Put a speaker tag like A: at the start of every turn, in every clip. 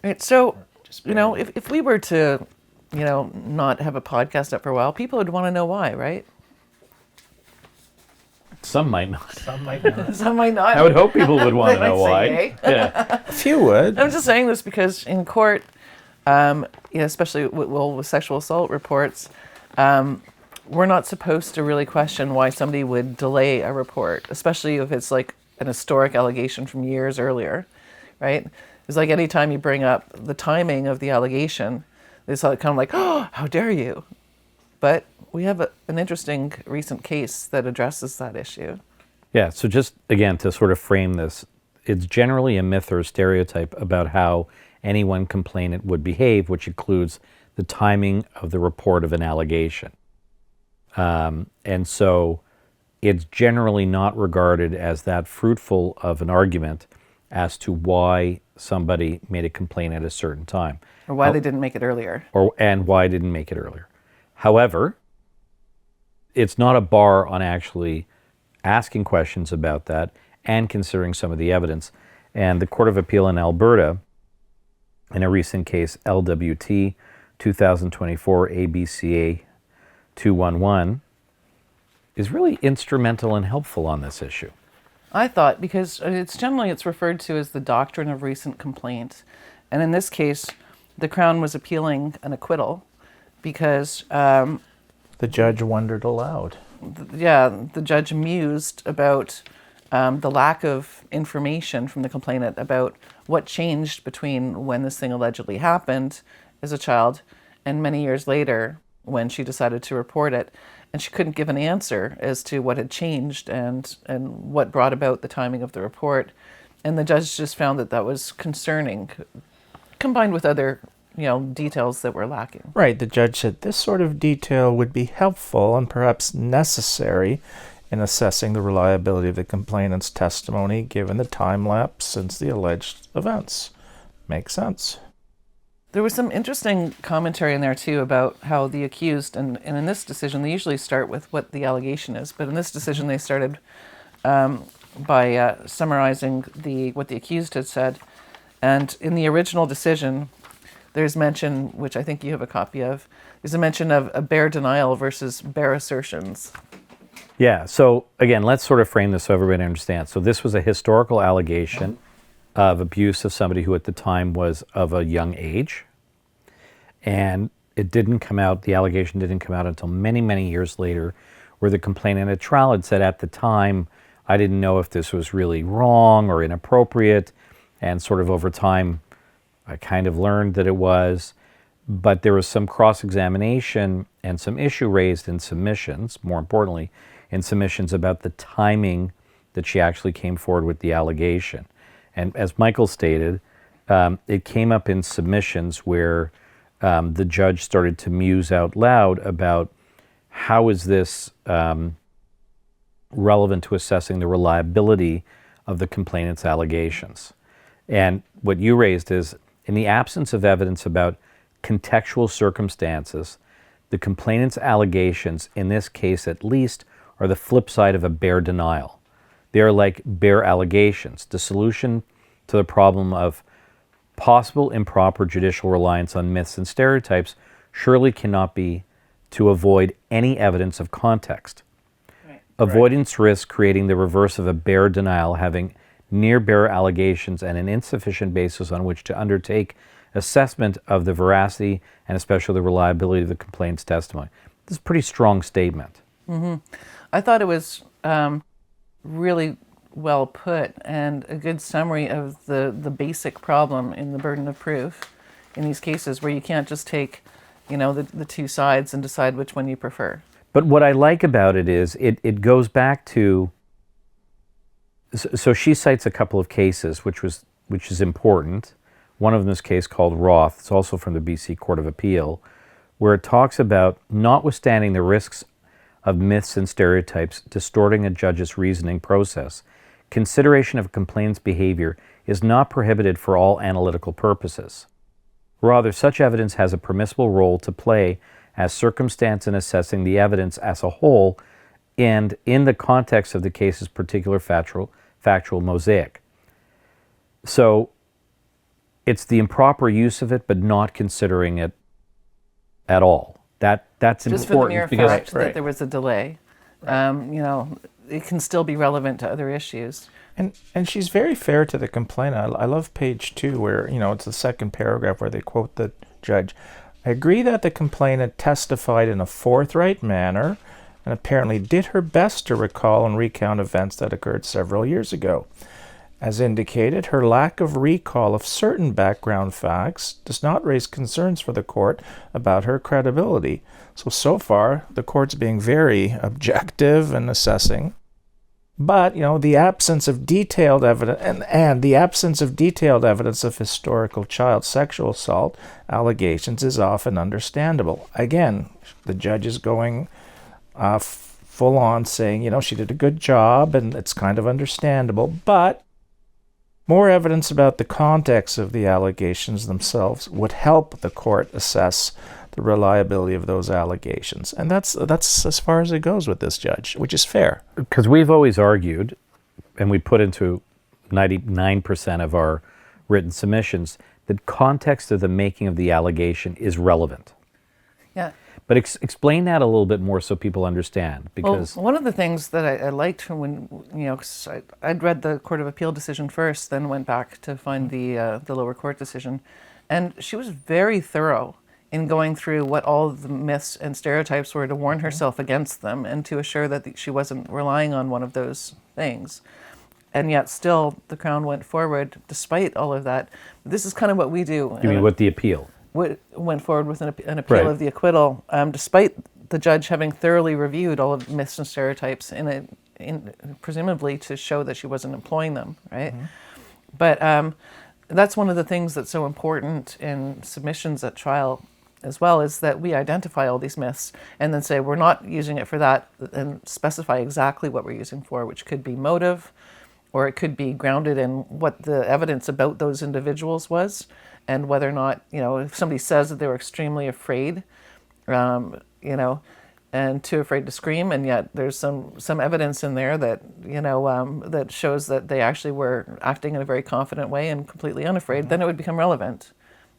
A: Right. So,
B: Just
A: if we were to, not have a podcast up for a while, people would want to know why, right?
C: Some might not.
B: some might not.
A: Some might not.
C: I would hope people would want
A: They
C: to
A: might
C: know
A: say
C: why.
A: yay.
C: Yeah.
B: A few would.
A: I'm just saying this because in court, especially with sexual assault reports, we're not supposed to really question why somebody would delay a report, especially if it's like an historic allegation from years earlier, right? It's like any time you bring up the timing of the allegation, it's kind of like, oh, how dare you? But we have an interesting recent case that addresses that issue.
C: Yeah, so just again to sort of frame this, it's generally a myth or a stereotype about how any one complainant would behave, which includes the timing of the report of an allegation. And so it's generally not regarded as that fruitful of an argument as to why somebody made a complaint at a certain time.
A: Or why they didn't make it earlier.
C: And why I didn't make it earlier. However, it's not a bar on actually asking questions about that and considering some of the evidence. And the Court of Appeal in Alberta, in a recent case, LWT 2024 ABCA 211, is really instrumental and helpful on this issue.
A: I thought, because it's referred to as the doctrine of recent complaint. And in this case, the Crown was appealing an acquittal because
B: The judge wondered aloud.
A: the judge mused about the lack of information from the complainant about what changed between when this thing allegedly happened as a child and many years later when she decided to report it. And she couldn't give an answer as to what had changed and what brought about the timing of the report. And the judge just found that was concerning, combined with other details that were lacking.
B: Right, the judge said this sort of detail would be helpful and perhaps necessary in assessing the reliability of the complainant's testimony given the time lapse since the alleged events. Makes sense.
A: There was some interesting commentary in there too about how the accused, and in this decision they usually start with what the allegation is, but in this decision they started by summarizing what the accused had said. And in the original decision, there's mention, which I think you have a copy of, there's a mention of a bare denial versus bare assertions.
C: Yeah, so again, let's sort of frame this so everybody understands. So this was a historical allegation of abuse of somebody who at the time was of a young age. And it didn't come out, the allegation didn't come out until many, many years later, where the complainant at trial had said, at the time, I didn't know if this was really wrong or inappropriate. And sort of over time, I kind of learned that it was. But there was some cross-examination and some issue raised in submissions, more importantly, in submissions about the timing that she actually came forward with the allegation. And as Michael stated, it came up in submissions where the judge started to muse out loud about how is this relevant to assessing the reliability of the complainant's allegations. And what you raised is, in the absence of evidence about contextual circumstances, the complainant's allegations, in this case at least, are the flip side of a bare denial. They are like bare allegations. The solution to the problem of possible improper judicial reliance on myths and stereotypes surely cannot be to avoid any evidence of context.
A: Right.
C: Avoidance risks creating the reverse of a bare denial, having near bare allegations and an insufficient basis on which to undertake assessment of the veracity and especially the reliability of the complainant's testimony. This is a pretty strong statement.
A: Mm-hmm. I thought it was really well put and a good summary of the basic problem in the burden of proof in these cases where you can't just take, the two sides and decide which one you prefer.
C: But what I like about it is it goes back to, so she cites a couple of cases, which is important. One of them is a case called Roth. It's also from the BC Court of Appeal, where it talks about notwithstanding the risks of myths and stereotypes distorting a judge's reasoning process, consideration of a complainant's behavior is not prohibited for all analytical purposes. Rather, such evidence has a permissible role to play as circumstance in assessing the evidence as a whole and in the context of the case's particular factual mosaic. So, it's the improper use of it, but not considering it at all. That's
A: Just for the
C: important
A: mere
C: because
A: fact that there was a delay, it can still be relevant to other issues.
B: And she's very fair to the complainant. I love page 2 where, it's the second paragraph where they quote the judge. I agree that the complainant testified in a forthright manner and apparently did her best to recall and recount events that occurred several years ago. As indicated, her lack of recall of certain background facts does not raise concerns for the court about her credibility. So far, the court's being very objective and assessing. But, the absence of detailed evidence and the absence of detailed evidence of historical child sexual assault allegations is often understandable. Again, the judge is going full on saying, she did a good job and it's kind of understandable, but more evidence about the context of the allegations themselves would help the court assess the reliability of those allegations. And that's as far as it goes with this judge, which is fair.
C: Because we've always argued, and we put into 99% of our written submissions, that context of the making of the allegation is relevant.
A: Yeah.
C: But explain that a little bit more so people understand. Because
A: one of the things that I liked when, 'cause I'd read the Court of Appeal decision first, then went back to find the lower court decision, and she was very thorough in going through what all the myths and stereotypes were to warn herself against them and to assure that she wasn't relying on one of those things. And yet still the Crown went forward despite all of that. This is kind of what we do.
C: you mean with the appeal?
A: Went forward with an appeal of the acquittal, despite the judge having thoroughly reviewed all of the myths and stereotypes presumably to show that she wasn't employing them, right? Mm-hmm. But that's one of the things that's so important in submissions at trial as well, is that we identify all these myths and then say we're not using it for that, and specify exactly what we're using for, which could be motive, or it could be grounded in what the evidence about those individuals was, and whether or not, if somebody says that they were extremely afraid, and too afraid to scream, and yet there's some evidence in there that, that shows that they actually were acting in a very confident way and completely unafraid, then it would become relevant.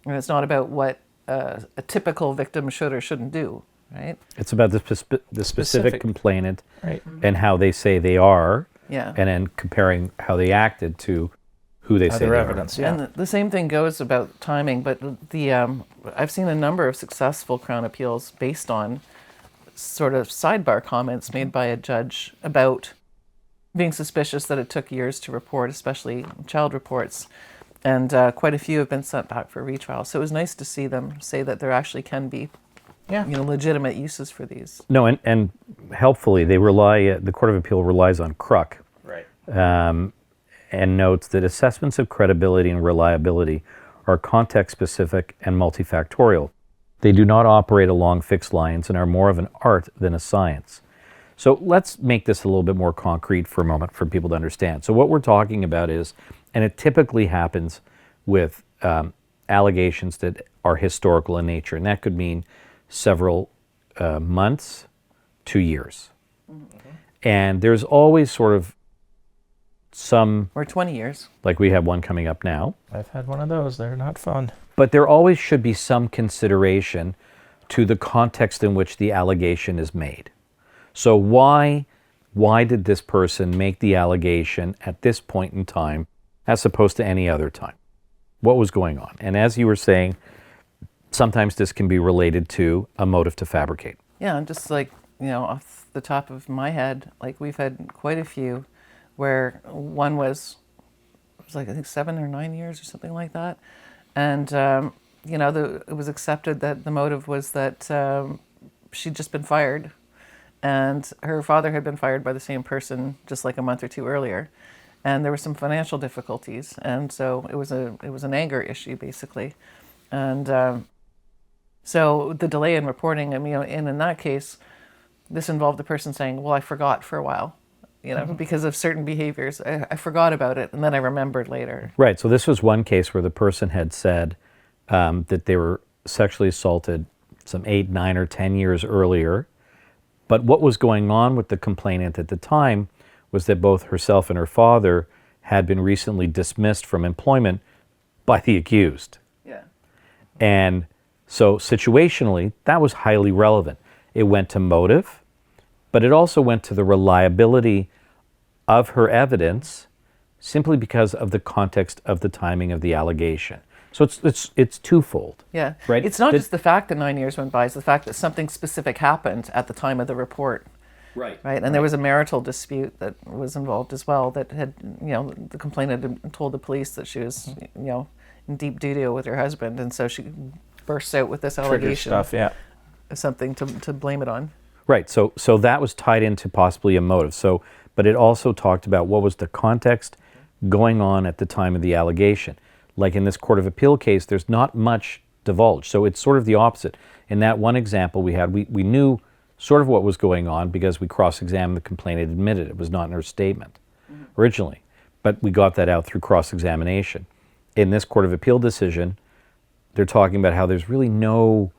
A: And it's not about what a typical victim should or shouldn't do, right?
C: It's about the specific complainant,
B: right,
C: and how they say they are,
A: yeah,
C: and then comparing how they acted to who they say they
B: evidence,
C: are.
B: yeah.
A: And the same thing goes about timing, but I've seen a number of successful Crown appeals based on sort of sidebar comments made by a judge about being suspicious that it took years to report, especially child reports. And quite a few have been sent back for retrial. So it was nice to see them say that there actually can be legitimate uses for these.
C: No, and helpfully, the Court of Appeal relies on Kruk.
B: Right.
C: And notes that assessments of credibility and reliability are context-specific and multifactorial. They do not operate along fixed lines and are more of an art than a science. So let's make this a little bit more concrete for a moment for people to understand. So what we're talking about is, and it typically happens with allegations that are historical in nature, and that could mean several months to years. Mm-hmm. And there's always sort of or
A: 20 years.
C: Like we have one coming up now.
B: I've had one of those. They're not fun.
C: But there always should be some consideration to the context in which the allegation is made. So why did this person make the allegation at this point in time as opposed to any other time? What was going on? And as you were saying, sometimes this can be related to a motive to fabricate.
A: Yeah, and just like, off the top of my head, like we've had quite a few where one was like, I think 7 or 9 years or something like that. And, it was accepted that the motive was that she'd just been fired, and her father had been fired by the same person just like a month or two earlier. And there were some financial difficulties. And so it was an anger issue, basically. And so the delay in reporting, in that case, this involved the person saying, well, I forgot for a while. Because of certain behaviors. I forgot about it, and then I remembered later.
C: Right, so this was one case where the person had said that they were sexually assaulted some 8, 9, or 10 years earlier. But what was going on with the complainant at the time was that both herself and her father had been recently dismissed from employment by the accused.
A: Yeah.
C: And so situationally, that was highly relevant. It went to motive, but it also went to the reliability of her evidence simply because of the context of the timing of the allegation. So it's twofold.
A: Yeah.
C: Right?
A: It's not just the fact that 9 years went by, it's the fact that something specific happened at the time of the report.
C: Right.
A: Right. And there was a marital dispute that was involved as well that had, the complainant had told the police that she was, in deep doo-doo with her husband. And so she bursts out with this
B: Trigger
A: allegation.
B: stuff, yeah.
A: Something to blame it on.
C: Right. So that was tied into possibly a motive. So, but it also talked about what was the context going on at the time of the allegation. Like in this Court of Appeal case, there's not much divulged. So it's sort of the opposite. In that one example we had, we knew sort of what was going on because we cross-examined the complainant, admitted it was not in her statement originally. But we got that out through cross-examination. In this Court of Appeal decision, they're talking about how there's really nothing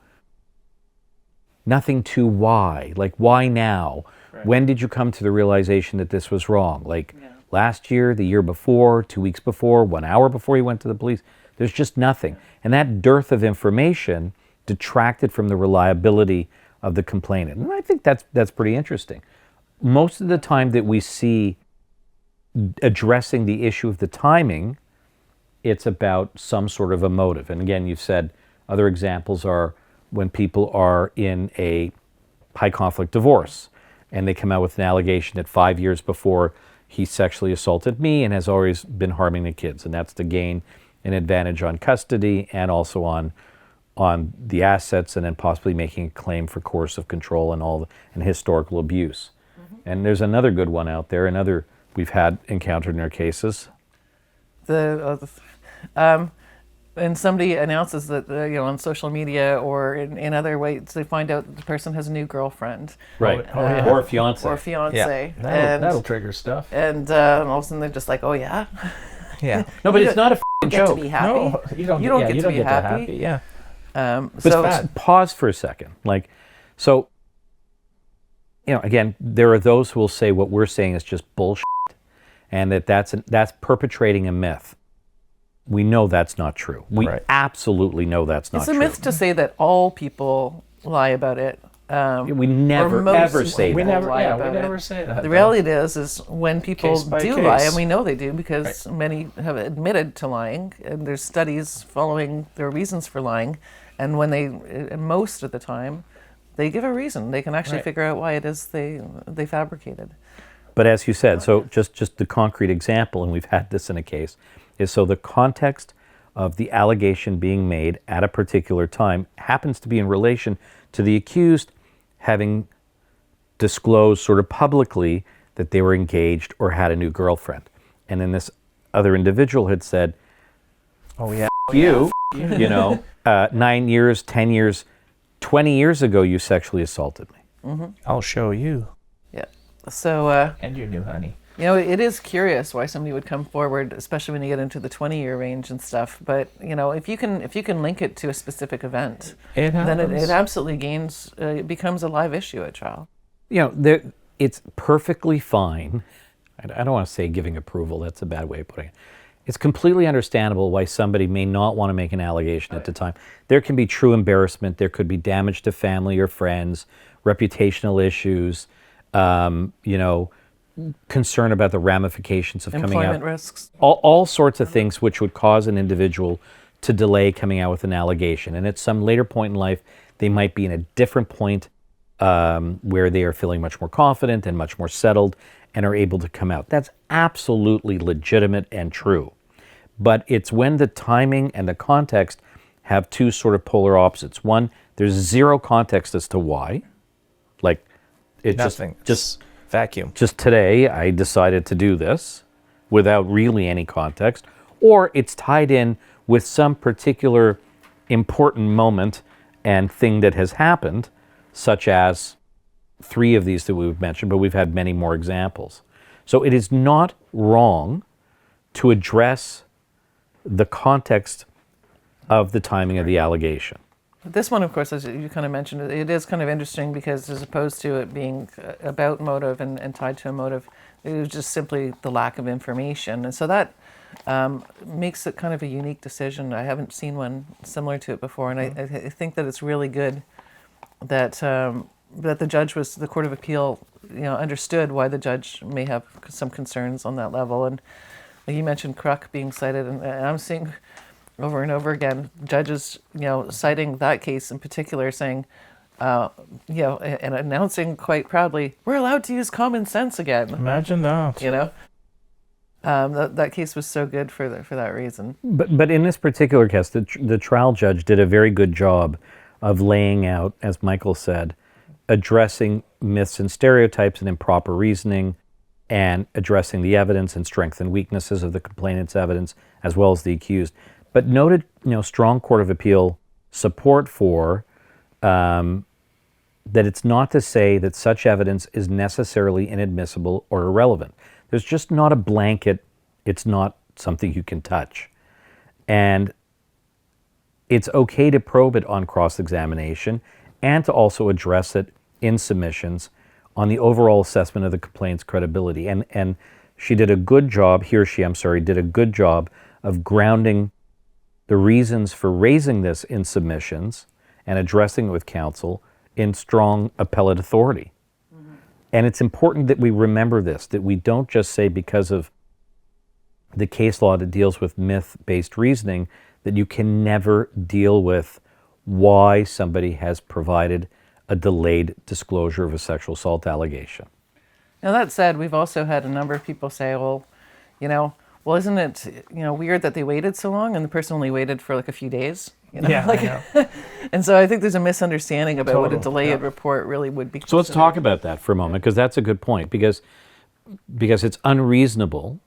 C: to why. Like, why now? Right. When did you come to the realization that this was wrong? Like, last year, the year before, 2 weeks before, 1 hour before you went to the police? There's just nothing. And that dearth of information detracted from the reliability of the complainant. And I think that's pretty interesting. Most of the time that we see addressing the issue of the timing, it's about some sort of a motive. And again, you've said other examples are when people are in a high conflict divorce and they come out with an allegation that 5 years before he sexually assaulted me and has always been harming the kids. And that's to gain an advantage on custody and also on the assets, and then possibly making a claim for coercive control and historical abuse. And there's another good one out there, another we've had encountered in our cases.
A: And somebody announces that, on social media or in other ways, they find out that the person has a new girlfriend.
C: Right.
B: Yeah.
C: Or a fiance.
A: Or a fiance.
B: Yeah. That'll trigger stuff.
A: And all of a sudden they're just like, oh, yeah?
B: Yeah.
C: No, but it's not a
A: You
C: joke.
A: get to be happy.
B: No, you don't get to be happy. Yeah.
C: But pause for a second. Like, so, again, there are those who will say what we're saying is just bullshit, and that's perpetrating a myth. We know that's not true. We absolutely know that's not true.
A: It's a myth to say that all people lie about it.
C: We never ever say
B: we
C: that.
B: never say that.
A: The reality is when people
B: Case by
A: do
B: case.
A: lie, and we know they do because many have admitted to lying, and there's studies following their reasons for lying, and when most of the time, they give a reason. They can actually figure out why it is they fabricated.
C: But as you said, so just the concrete example, and we've had this in a case, is so the context of the allegation being made at a particular time happens to be in relation to the accused having disclosed sort of publicly that they were engaged or had a new girlfriend. And then this other individual had said,
B: oh yeah,
C: you 9 years, 10 years, 20 years ago you sexually assaulted me.
B: I'll show you.
A: Yeah. So
B: And your new honey.
A: it is curious why somebody would come forward, especially when you get into the 20-year range and stuff. But if you can link it to a specific event, then it absolutely gains. It becomes a live issue at trial.
C: It's perfectly fine. I don't want to say giving approval. That's a bad way of putting it. It's completely understandable why somebody may not want to make an allegation at the time. There can be true embarrassment. There could be damage to family or friends, reputational issues. Concern about the ramifications of coming out.
A: Employment risks.
C: All sorts of things which would cause an individual to delay coming out with an allegation. And at some later point in life, they might be in a different point where they are feeling much more confident and much more settled and are able to come out. That's absolutely legitimate and true. But it's when the timing and the context have two sort of polar opposites. One, there's zero context as to why. Like, it's
B: Nothing.
C: just
B: Vacuum.
C: just today I decided to do this without really any context, or it's tied in with some particular important moment and thing that has happened, such as 3 of these that we've mentioned, but we've had many more examples. So it is not wrong to address the context of the timing of the allegation.
A: This one, of course, as you kind of mentioned, it is kind of interesting because as opposed to it being about motive and tied to a motive, it was just simply the lack of information. And so that makes it kind of a unique decision. I haven't seen one similar to it before, and I think that it's really good that that the Court of Appeal, understood why the judge may have some concerns on that level. And like you mentioned, Kruk being cited, and I'm seeing over and over again judges, citing that case in particular, saying, and announcing quite proudly, "We're allowed to use common sense again."
B: Imagine that.
A: That case was so good for that reason.
C: But in this particular case, the trial judge did a very good job of laying out, as Michael said, addressing myths and stereotypes and improper reasoning, and addressing the evidence and strengths and weaknesses of the complainant's evidence, as well as the accused. But noted, strong Court of Appeal support for that it's not to say that such evidence is necessarily inadmissible or irrelevant. There's just not a blanket, it's not something you can touch. And it's okay to probe it on cross-examination and to also address it in submissions on the overall assessment of the complaint's credibility. And she did a good job, did a good job of grounding the reasons for raising this in submissions and addressing it with counsel in strong appellate authority. And it's important that we remember this, that we don't just say because of the case law that deals with myth-based reasoning that you can never deal with why somebody has provided a delayed disclosure of a sexual assault allegation.
A: Now that said, we've also had a number of people say, well, isn't it, weird that they waited so long and the person only waited for like a few days?
B: Yeah, I know.
A: And so I think there's a misunderstanding about what a delayed report really would be.
C: So let's talk about that for a moment, because that's a good point, because it's unreasonable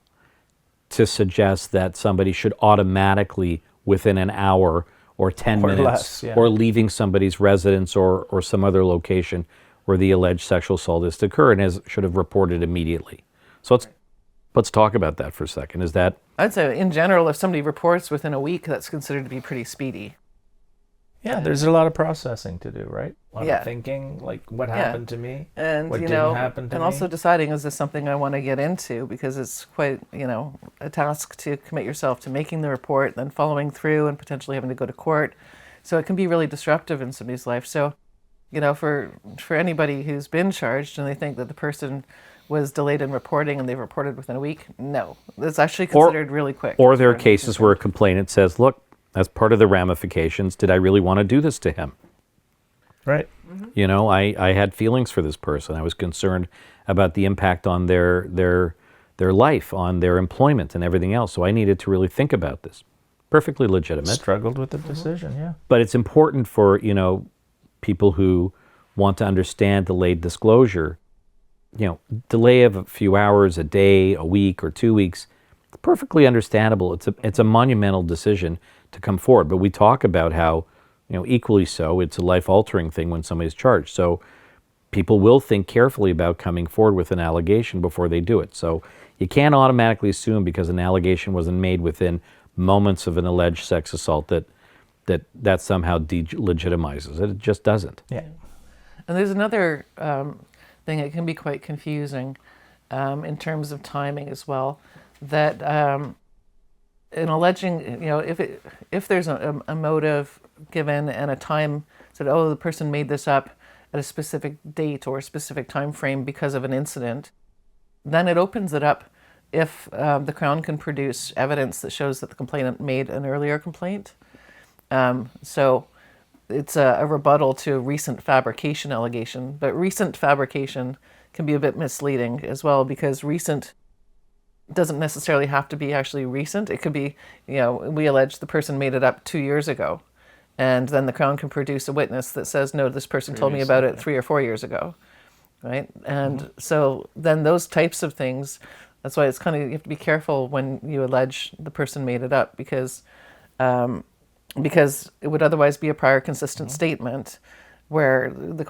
C: to suggest that somebody should automatically, within an hour or 10
B: Or
C: minutes,
B: less,
C: or leaving somebody's residence or some other location where the alleged sexual assault is to occur, and should have reported immediately. So let's talk about that for a second. Is that...
A: I'd say in general, if somebody reports within a week, that's considered to be pretty speedy.
B: Yeah, there's a lot of processing to do, right? A lot of thinking, like what happened to me,
A: and
B: what didn't happen to me.
A: And also deciding, is this something I want to get into? Because it's quite, a task to commit yourself to making the report, then following through and potentially having to go to court. So it can be really disruptive in somebody's life. So, for anybody who's been charged and they think that the person was delayed in reporting and they've reported within a week, no. It's actually considered really quick.
C: Or there are cases where a complainant says, look, as part of the ramifications, did I really want to do this to him?
B: Right.
C: Mm-hmm. I had feelings for this person. I was concerned about the impact on their life, on their employment and everything else. So I needed to really think about this. Perfectly legitimate.
B: Struggled with the decision, yeah.
C: But it's important for, people who want to understand delayed disclosure, delay of a few hours, a day, a week, or 2 weeks, perfectly understandable. It's a monumental decision to come forward. But we talk about how, equally so, it's a life-altering thing when somebody's charged. So people will think carefully about coming forward with an allegation before they do it. So you can't automatically assume because an allegation wasn't made within moments of an alleged sex assault that somehow delegitimizes it. It just doesn't.
B: Yeah.
A: And there's another thing that can be quite confusing in terms of timing as well. That in alleging, if there's a motive given and a time said, oh, the person made this up at a specific date or a specific time frame because of an incident, then it opens it up if the Crown can produce evidence that shows that the complainant made an earlier complaint. So it's a rebuttal to a recent fabrication allegation, but recent fabrication can be a bit misleading as well, because recent doesn't necessarily have to be actually recent. It could be, we allege the person made it up 2 years ago, and then the Crown can produce a witness that says, no, this person told me about it 3 or 4 years ago, right? And so then those types of things, that's why it's kind of, you have to be careful when you allege the person made it up, because it would otherwise be a prior consistent statement where the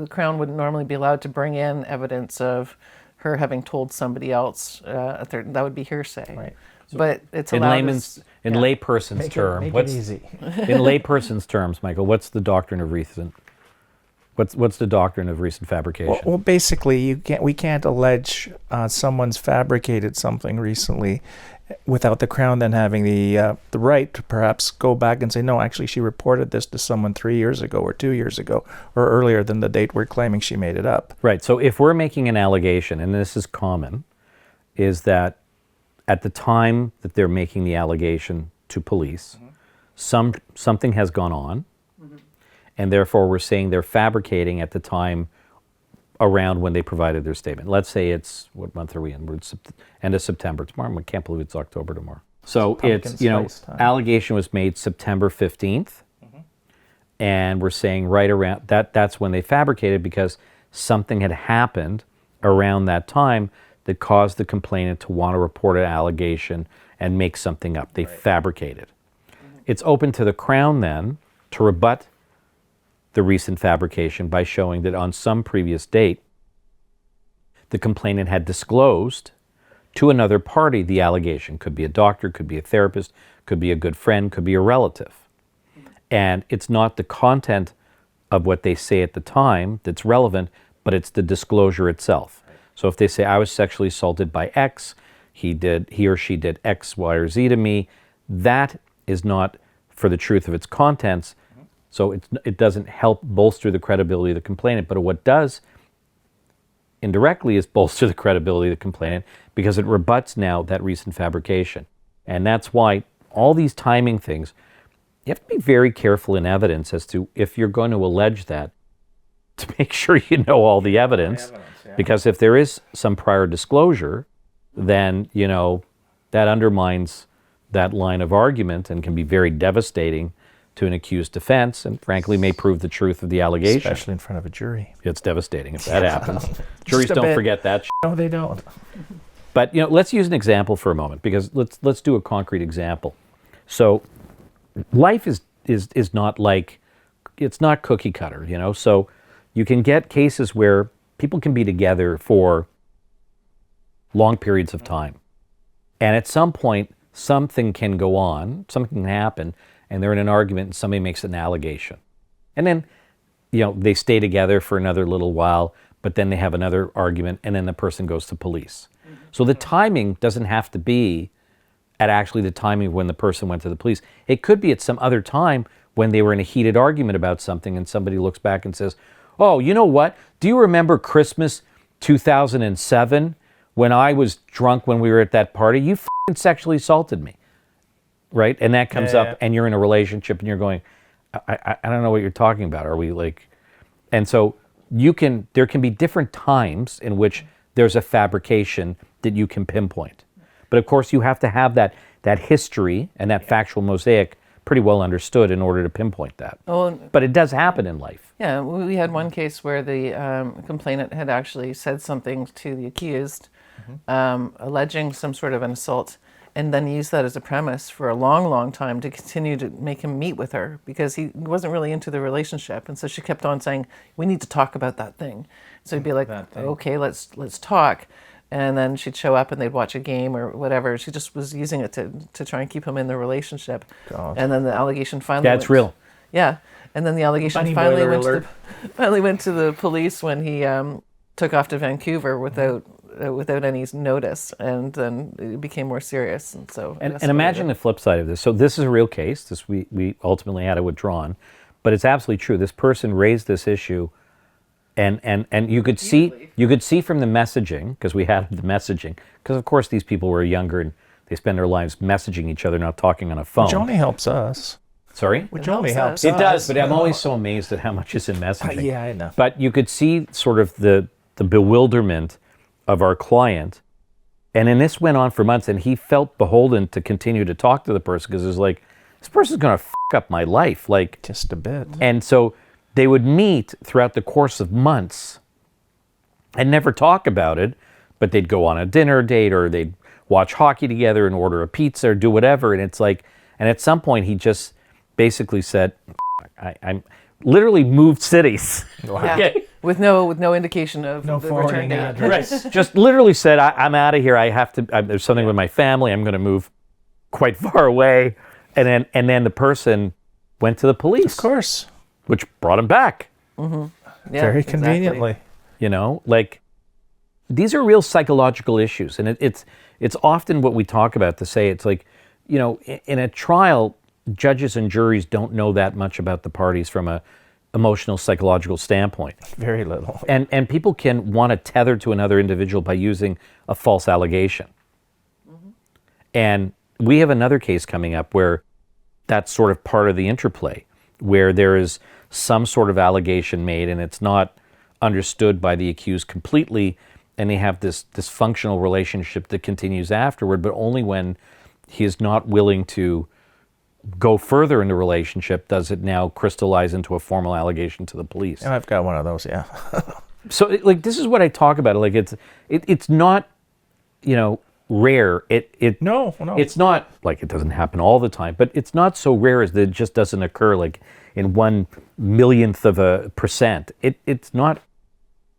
A: Crown wouldn't normally be allowed to bring in evidence of her having told somebody else. That would be hearsay.
B: Right.
A: So but it's
C: in
A: allowed
C: layperson's terms.
B: Make it easy.
C: In layperson's terms, Michael, what's the doctrine of recent? What's the doctrine of recent fabrication?
B: Well, basically, we can't allege someone's fabricated something recently without the Crown then having the right to perhaps go back and say, no, actually, she reported this to someone 3 years ago or 2 years ago or earlier than the date we're claiming she made it up.
C: Right. So if we're making an allegation, and this is common, is that at the time that they're making the allegation to police, something has gone on, and therefore we're saying they're fabricating at the time around when they provided their statement. Let's say it's, what month are we in? We're end of September tomorrow. I can't believe it's October tomorrow. So it's, allegation was made September 15th, and we're saying right around, that's when they fabricated because something had happened around that time that caused the complainant to want to report an allegation and make something up. They fabricated. It's open to the Crown then to rebut the recent fabrication by showing that on some previous date, the complainant had disclosed to another party the allegation. Could be a doctor, could be a therapist, could be a good friend, could be a relative. And it's not the content of what they say at the time that's relevant, but it's the disclosure itself. So if they say, I was sexually assaulted by X, he or she did X, Y, or Z to me, that is not for the truth of its contents. So it doesn't help bolster the credibility of the complainant. But what does indirectly is bolster the credibility of the complainant because it rebuts now that recent fabrication. And that's why all these timing things, you have to be very careful in evidence as to if you're going to allege that, to make sure you know all the evidence. Because if there is some prior disclosure, then, that undermines that line of argument and can be very devastating to an accused defense and frankly may prove the truth of the allegation.
B: Especially in front of a jury.
C: It's devastating if that happens. Juries don't forget that.
B: No, they don't.
C: But, let's use an example for a moment because let's do a concrete example. So life is not like, it's not cookie cutter, so you can get cases where people can be together for long periods of time. And at some point, something can go on, something can happen, and they're in an argument and somebody makes an allegation. And then, they stay together for another little while, but then they have another argument and then the person goes to police. So the timing doesn't have to be at actually the timing when the person went to the police. It could be at some other time when they were in a heated argument about something and somebody looks back and says, oh, you know what? Do you remember Christmas 2007 when I was drunk when we were at that party? You f***ing sexually assaulted me, right? And that comes up and you're in a relationship and you're going, I don't know what you're talking about. Are we like... And so there can be different times in which there's a fabrication that you can pinpoint. But of course you have to have that history and that factual mosaic pretty well understood in order to pinpoint that. But it does happen in life.
A: Yeah, we had one case where the complainant had actually said something to the accused, alleging some sort of an assault, and then used that as a premise for a long, long time to continue to make him meet with her because he wasn't really into the relationship. And so she kept on saying, we need to talk about that thing. So he'd be like, okay, let's talk. And then she'd show up and they'd watch a game or whatever. She just was using it to try and keep him in the relationship. God. And then the allegation finally
C: That's real.
A: Yeah. And then the allegation finally went to the police when he took off to Vancouver without any notice, and then it became more serious. And so
C: and imagine the flip side of this. So this is a real case. This we ultimately had it withdrawn, but it's absolutely true. This person raised this issue. And you could see from the messaging, because we had the messaging, because of course these people were younger and they spend their lives messaging each other, not talking on a phone.
B: Which only helps us.
C: Sorry?
B: Which only helps us.
C: It does, but I'm always so amazed at how much is in messaging.
B: Yeah, I know.
C: But you could see sort of the bewilderment of our client. And then this went on for months, and he felt beholden to continue to talk to the person because it was like, this person's going to f*** up my life. Like,
B: just a bit.
C: And so they would meet throughout the course of months and never talk about it, but they'd go on a dinner date or they'd watch hockey together and order a pizza or do whatever. And it's like, and at some point he just basically said, I'm literally moved cities.
A: Wow. Okay. With no indication of
B: no
A: the return date.
C: Right. Just literally said, I'm out of here. There's something with my family. I'm going to move quite far away. And then the person went to the police.
B: Of course.
C: Which brought him back.
A: Mm-hmm. Yeah,
B: Very
A: exactly.
B: conveniently.
C: You know, like these are real psychological issues, and it's often what we talk about to say it's like, you know, in a trial, judges and juries don't know that much about the parties from a emotional psychological standpoint.
B: Very little.
C: And people can want to tether to another individual by using a false allegation. And we have another case coming up where that's sort of part of the interplay, where there is some sort of allegation made and it's not understood by the accused completely, and they have this dysfunctional relationship that continues afterward, but only when he is not willing to go further in the relationship does it now crystallize into a formal allegation to the police.
B: And I've got one of those, yeah.
C: So like this is what I talk about. Like it's not, you know, rare.
B: No.
C: It's not like it doesn't happen all the time, but it's not so rare as that it just doesn't occur like in 1/1,000,000 of a percent. It's not.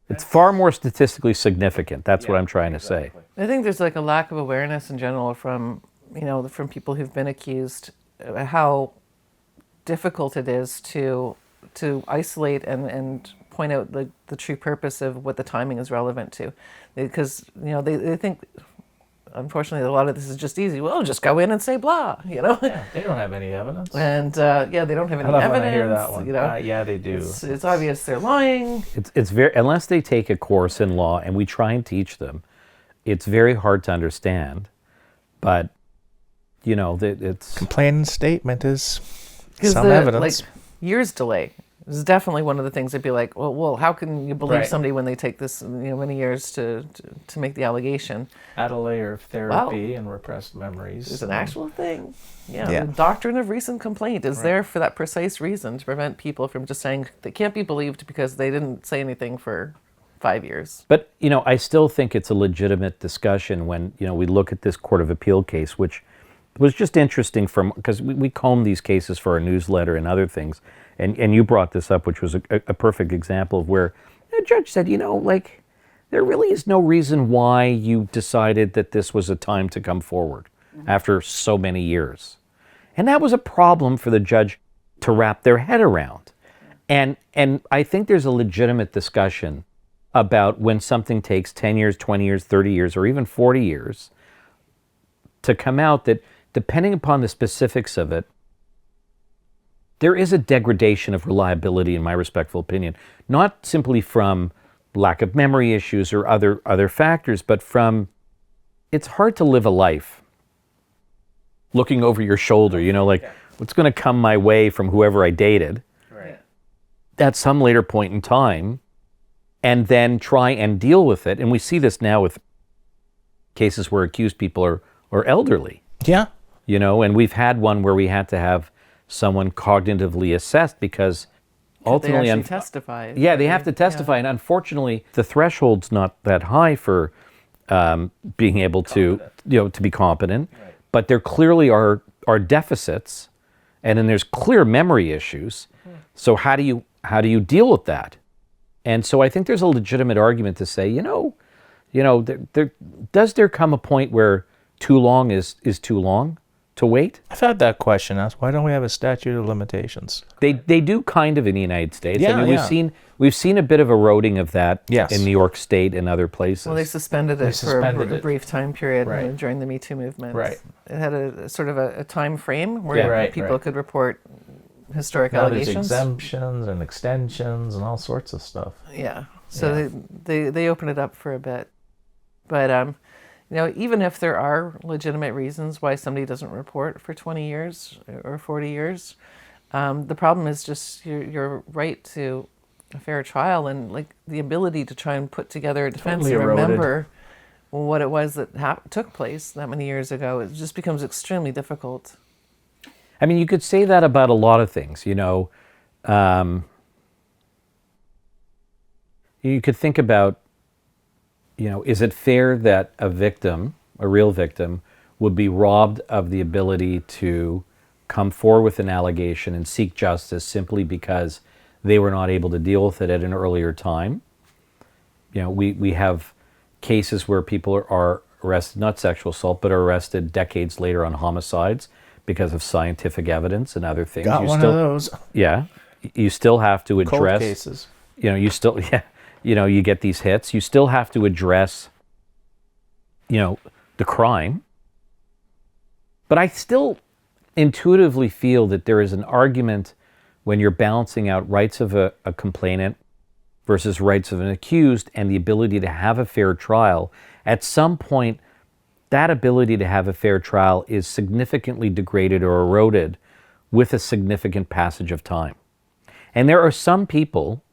C: It's far more statistically significant. That's what I'm trying to say.
A: I think there's like a lack of awareness in general from, you know, from people who've been accused, how difficult it is to isolate and point out the true purpose of what the timing is relevant to, because you know they think, unfortunately, a lot of this is just easy. Well, just go in and say blah, you know.
B: Yeah, they don't have any evidence.
A: And yeah, they don't have any
B: I love
A: evidence.
B: when I hear that one.
A: You know,
B: Yeah, they do.
A: it's obvious they're lying.
C: It's very, unless they take a course in law, and we try and teach them, it's very hard to understand. But you know, it's
B: Complainant statement is
A: Because
B: some evidence.
A: like years delay is definitely one of the things. They'd be like, well, how can you believe
B: Right.
A: somebody when they take this, you know, many years to make the allegation?
B: Add a layer of therapy and repressed memories.
A: It's an actual thing. Yeah,
B: Yeah.
A: the doctrine of recent complaint is there for that precise reason, to prevent people from just saying they can't be believed because they didn't say anything for 5 years.
C: But, you know, I still think it's a legitimate discussion when, you know, we look at this Court of Appeal case, which was just interesting because we comb these cases for our newsletter and other things. And you brought this up, which was a perfect example of where a judge said, you know, like, there really is no reason why you decided that this was a time to come forward after so many years. And that was a problem for the judge to wrap their head around. And I think there's a legitimate discussion about when something takes 10 years, 20 years, 30 years, or even 40 years to come out, that depending upon the specifics of it, there is a degradation of reliability, in my respectful opinion, not simply from lack of memory issues or other factors, but from, it's hard to live a life looking over your shoulder, you know, like what's going to come my way from whoever I dated at some later point in time, and then try and deal with it. And we see this now with cases where accused people are elderly.
B: Yeah.
C: You know, and we've had one where we had to have someone cognitively assessed because ultimately,
A: they actually testify.
C: yeah, they have to testify, and unfortunately, the threshold's not that high for being able to, you know, to be competent. Right. But there clearly are deficits, and then there's clear memory issues. So how do you deal with that? And so I think there's a legitimate argument to say, you know, does there come a point where too long is too long to wait?
B: I've had that question asked. Why don't we have a statute of limitations?
C: They do kind of in the United States.
B: Yeah,
C: I mean, we've seen a bit of eroding of that in New York State and other places.
A: Well, they suspended it for a brief time period during the Me Too movement.
B: Right.
A: It had a sort of a time frame where people could report historic allegations.
B: There's exemptions and extensions and all sorts of stuff.
A: Yeah. So they opened it up for a bit. But you know, even if there are legitimate reasons why somebody doesn't report for 20 years or 40 years, the problem is just your right to a fair trial and like the ability to try and put together a defense
B: Totally
A: and
B: eroded.
A: remember what it was that took place that many years ago. It just becomes extremely difficult.
C: I mean, you could say that about a lot of things, you know. You could think about, you know, is it fair that a victim, a real victim, would be robbed of the ability to come forward with an allegation and seek justice simply because they were not able to deal with it at an earlier time? You know, we have cases where people are arrested, not sexual assault, but are arrested decades later on homicides because of scientific evidence and other things.
B: Got one of those.
C: Yeah. You still have to
B: Cold
C: address
B: cases.
C: you still, yeah, you get these hits. You still have to address, the crime. But I still intuitively feel that there is an argument when you're balancing out rights of a complainant versus rights of an accused and the ability to have a fair trial. At some point, that ability to have a fair trial is significantly degraded or eroded with a significant passage of time. And there are some people,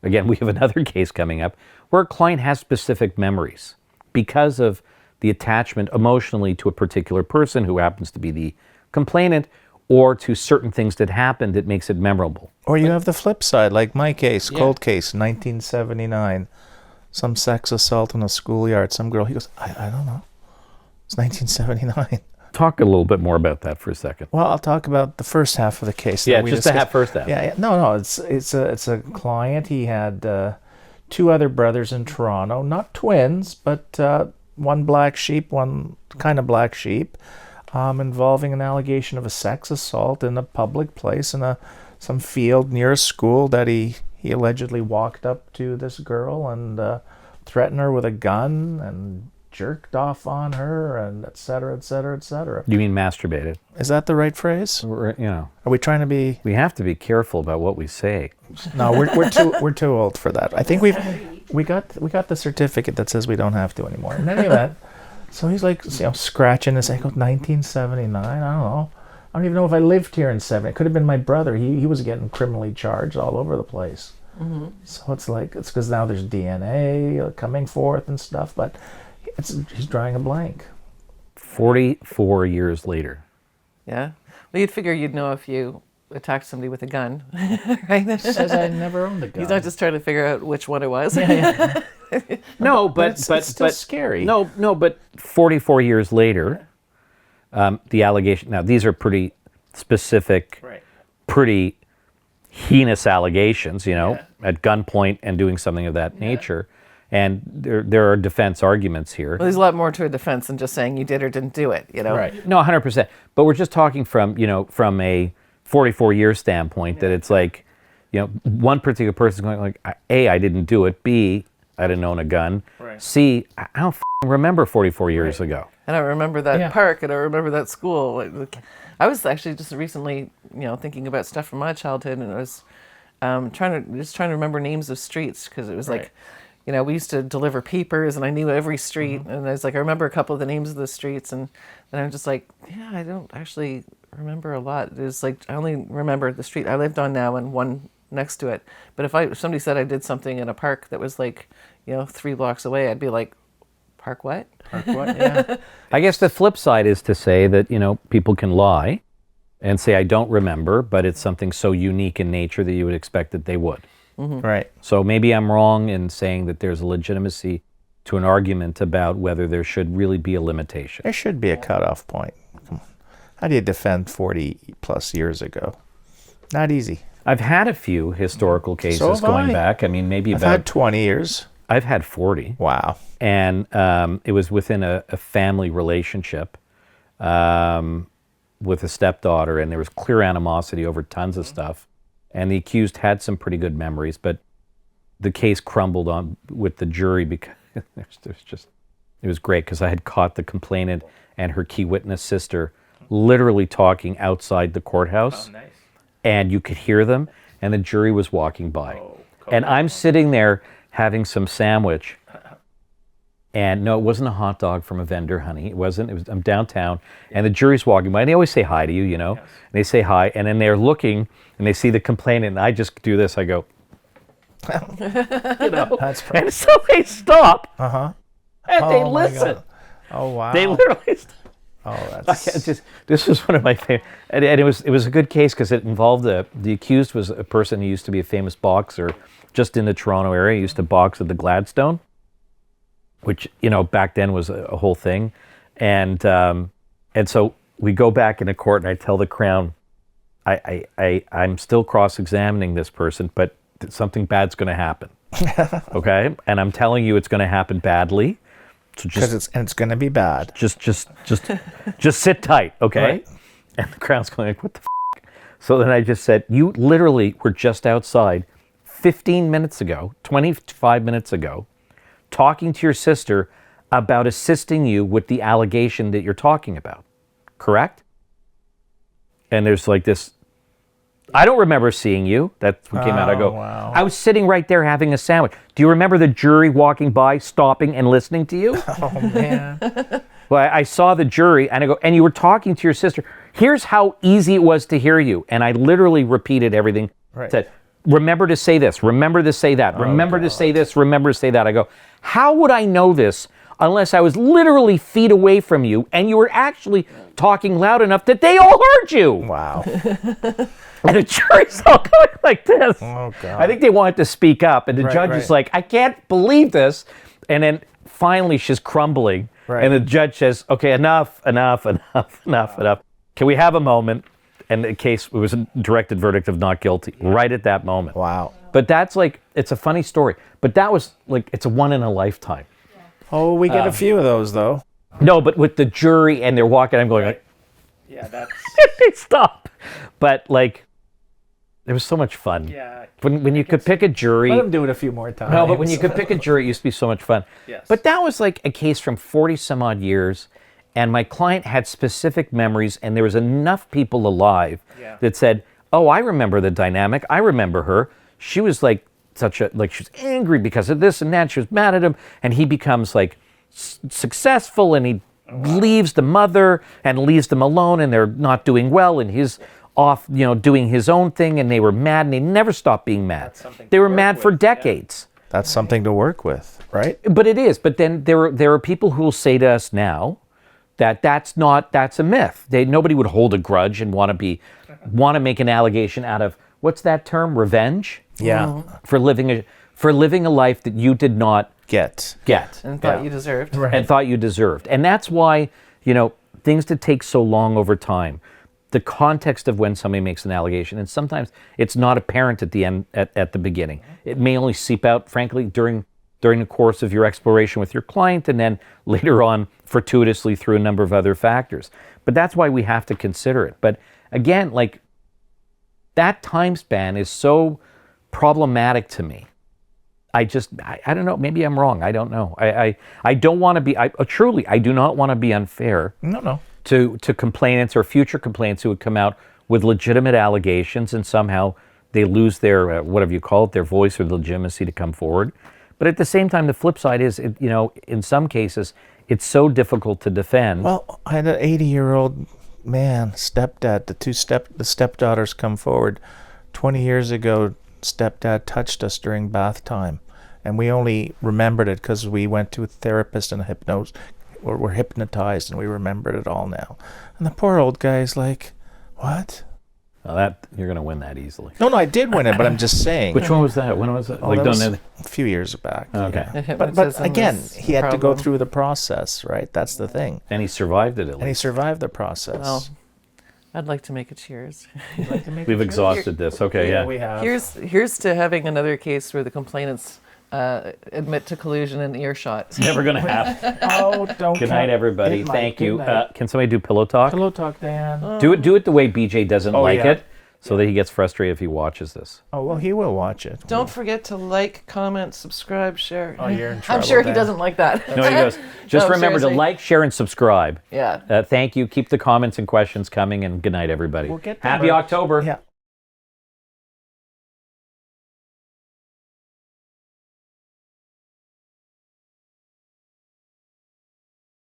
C: again, we have another case coming up, where a client has specific memories because of the attachment emotionally to a particular person who happens to be the complainant, or to certain things that happened that makes it memorable.
B: Or you have the flip side, like my case, cold case, 1979. Some sex assault in a schoolyard. Some girl, he goes, I don't know. It's 1979.
C: Talk a little bit more about that for a second.
B: Well, I'll talk about the first half of the case.
C: Yeah, just the first half.
B: Yeah. No. It's a client. He had 2 other brothers in Toronto, not twins, but one black sheep, one kind of black sheep, involving an allegation of a sex assault in a public place in some field near a school that he allegedly walked up to this girl and threatened her with a gun and jerked off on her, and et cetera, et cetera, et cetera.
C: You mean masturbated?
B: Is that the right phrase?
C: Are
B: we trying to be?
C: We have to be careful about what we say.
B: No, we're too old for that. I think we got the certificate that says we don't have to anymore. In any event, so he's like, scratching his head. 1979. I don't know. I don't even know if I lived here in 70. It could have been my brother. He was getting criminally charged all over the place. Mm-hmm. So it's because now there's DNA coming forth and stuff, but he's drawing a blank.
C: 44 years later.
A: Yeah. Well, you'd figure you'd know if you attacked somebody with a gun, right?
B: Says I never owned a gun.
A: He's not just trying to figure out which one it was.
B: Yeah.
C: No, but
B: it's still scary.
C: No, but 44 years later, the allegation. Now these are pretty specific,
B: right,
C: pretty heinous allegations. At gunpoint and doing something of that nature. And there are defense arguments here.
A: Well, there's a lot more to a defense than just saying you did or didn't do it.
C: Right. No, 100%. But we're just talking from a 44-year standpoint that it's like, one particular person's going like, A, I didn't do it. B, I didn't own a gun.
B: Right.
C: C, I don't remember 44 years ago.
A: And I remember that park, and I remember that school. I was actually just recently, thinking about stuff from my childhood, and I was trying to remember names of streets, because it was like, we used to deliver papers, and I knew every street, and I was like, I remember a couple of the names of the streets, and I'm just like, I don't actually remember a lot. It was like, I only remember the street I lived on now and one next to it. But if somebody said I did something in a park that was like, 3 blocks away, I'd be like, park what?
B: Park what? Yeah.
C: I guess the flip side is to say that, people can lie and say, I don't remember, but it's something so unique in nature that you would expect that they would.
B: Mm-hmm. Right.
C: So maybe I'm wrong in saying that there's a legitimacy to an argument about whether there should really be a limitation.
B: There should be a cutoff point. Come on. How do you defend 40 plus years ago? Not easy.
C: I've had a few historical cases going back. I mean, maybe
B: I've had 20 years.
C: I've had 40.
B: Wow.
C: And it was within a family relationship with a stepdaughter, and there was clear animosity over tons of stuff. And the accused had some pretty good memories, but the case crumbled on with the jury because it was great because I had caught the complainant and her key witness sister literally talking outside the courthouse. Oh, nice. And you could hear them, and the jury was walking by. Oh, and I'm sitting there having some sandwich. And no, it wasn't a hot dog from a vendor, honey. It wasn't. I'm downtown, and the jury's walking by, and they always say hi to you, Yes. And they say hi, and then they're looking, and they see the complainant, and I just do this. I go,
B: That's perfect.
C: And so they stop,
B: and
C: they listen.
B: Oh wow!
C: They literally.
B: That's
C: This was one of my favorite, and it was a good case because it involved the accused was a person who used to be a famous boxer, just in the Toronto area. He used to box at the Gladstone, which back then was a whole thing, and so we go back into court, and I tell the Crown, I'm still cross-examining this person, but something bad's going to happen, okay? And I'm telling you, it's going to happen badly. So
B: it's going to be bad.
C: Just sit tight, okay?
B: Right.
C: And the Crown's going like, what the f***? So then I just said, you literally were just outside 15 minutes ago, 25 minutes ago, talking to your sister about assisting you with the allegation that you're talking about. Correct? And there's like this, I don't remember seeing you. That's what came out. I go,
B: wow.
C: I was sitting right there having a sandwich. Do you remember the jury walking by, stopping and listening to you?
B: Oh, man.
C: Well, I saw the jury and I go, and you were talking to your sister. Here's how easy it was to hear you. And I literally repeated everything.
B: Right.
C: Said, remember to say this, remember to say that, remember to say this, remember to say that. I go, how would I know this unless I was literally feet away from you and you were actually talking loud enough that they all heard you?
B: Wow.
C: And the jury's all going like this.
B: Oh, God.
C: I think they wanted to speak up, and the
B: Right,
C: judge is like, I can't believe this. And then finally she's crumbling,
B: Right.
C: and the judge says, okay, enough. Can we have a moment? And the case, it was a directed verdict of not guilty right at that moment.
B: Wow.
C: But that's like, it's a funny story. But that was like, it's a one in a lifetime.
B: Oh, we get a few of those, though.
C: No, but with the jury and they're walking, I'm going like,
B: Yeah, that's...
C: they stop. But like, it was so much fun.
B: Yeah.
C: When you could pick a jury.
B: Let him do it a few more times.
C: No, but when you could pick a jury, it used to be so much fun.
B: Yes.
C: But that was like a case from 40 some odd years, and my client had specific memories, and there was enough people alive that said, oh, I remember the dynamic. I remember her. She was like she was angry because of this and that. She was mad at him, and he becomes like successful, and he leaves the mother and leaves them alone, and they're not doing well, and he's off, doing his own thing, and they were mad, and they never stopped being mad. They were mad for decades.
B: That's something to work with, right?
C: But it is. But then there are people who will say to us now that that's a myth. Nobody would hold a grudge and want to make an allegation out of, what's that term? Revenge?
B: Yeah.
C: For living a life that you did not
B: Get.
A: And thought you deserved.
B: Right.
C: and thought you deserved. And that's why, things that take so long over time, the context of when somebody makes an allegation, and sometimes it's not apparent at the end, at the beginning. It may only seep out, frankly, during the course of your exploration with your client, and then later on fortuitously through a number of other factors. But that's why we have to consider it. But again, like, that time span is so problematic to me. I don't know, maybe I'm wrong. I don't know. I don't want to be, truly, I do not want to be unfair.
B: No.
C: To complainants or future complainants who would come out with legitimate allegations, and somehow they lose their, whatever you call it, their voice or legitimacy to come forward. But at the same time, the flip side is, in some cases, it's so difficult to defend.
B: Well, I had an 80-year-old man, stepdad, the stepdaughters come forward. 20 years ago, stepdad touched us during bath time, and we only remembered it because we went to a therapist and were hypnotized, and we remembered it all now. And the poor old guy's like, what?
C: Well, you're going to win that easily.
B: No, I did win it, but I'm just saying.
C: Which one was that? When was it?
B: Oh, that was a few years back.
C: Okay.
B: Yeah.
A: The
B: But
A: hypnotism
B: again,
A: is
B: he had to go
A: problem.
B: through the process, right? That's the thing.
C: And he survived it at
B: And he
C: least.
B: survived the process.
A: Well, I'd like to make a cheers.
C: We've exhausted this. Okay, yeah.
B: we have.
A: Here's to having another case where the complainants admit to collusion and earshot.
C: It's never going to happen.
B: Oh, don't.
C: Good night, everybody. Thank you. Can somebody do pillow talk?
B: Hello, talk, Dan.
C: Do it the way BJ doesn't like
B: yeah.
C: it, so that he gets frustrated if he watches this.
B: Oh, well, he will watch it.
A: Don't forget to like, comment, subscribe, share.
B: Oh, you're in trouble.
A: I'm sure he
B: Dan.
A: doesn't like that.
C: No, he goes, just
A: No,
C: remember to
A: seriously.
C: like, share, and subscribe.
A: Yeah.
C: Thank you. Keep the comments and questions coming, and good night, everybody.
B: We'll get there,
C: Happy
B: but-
C: October.
B: Yeah.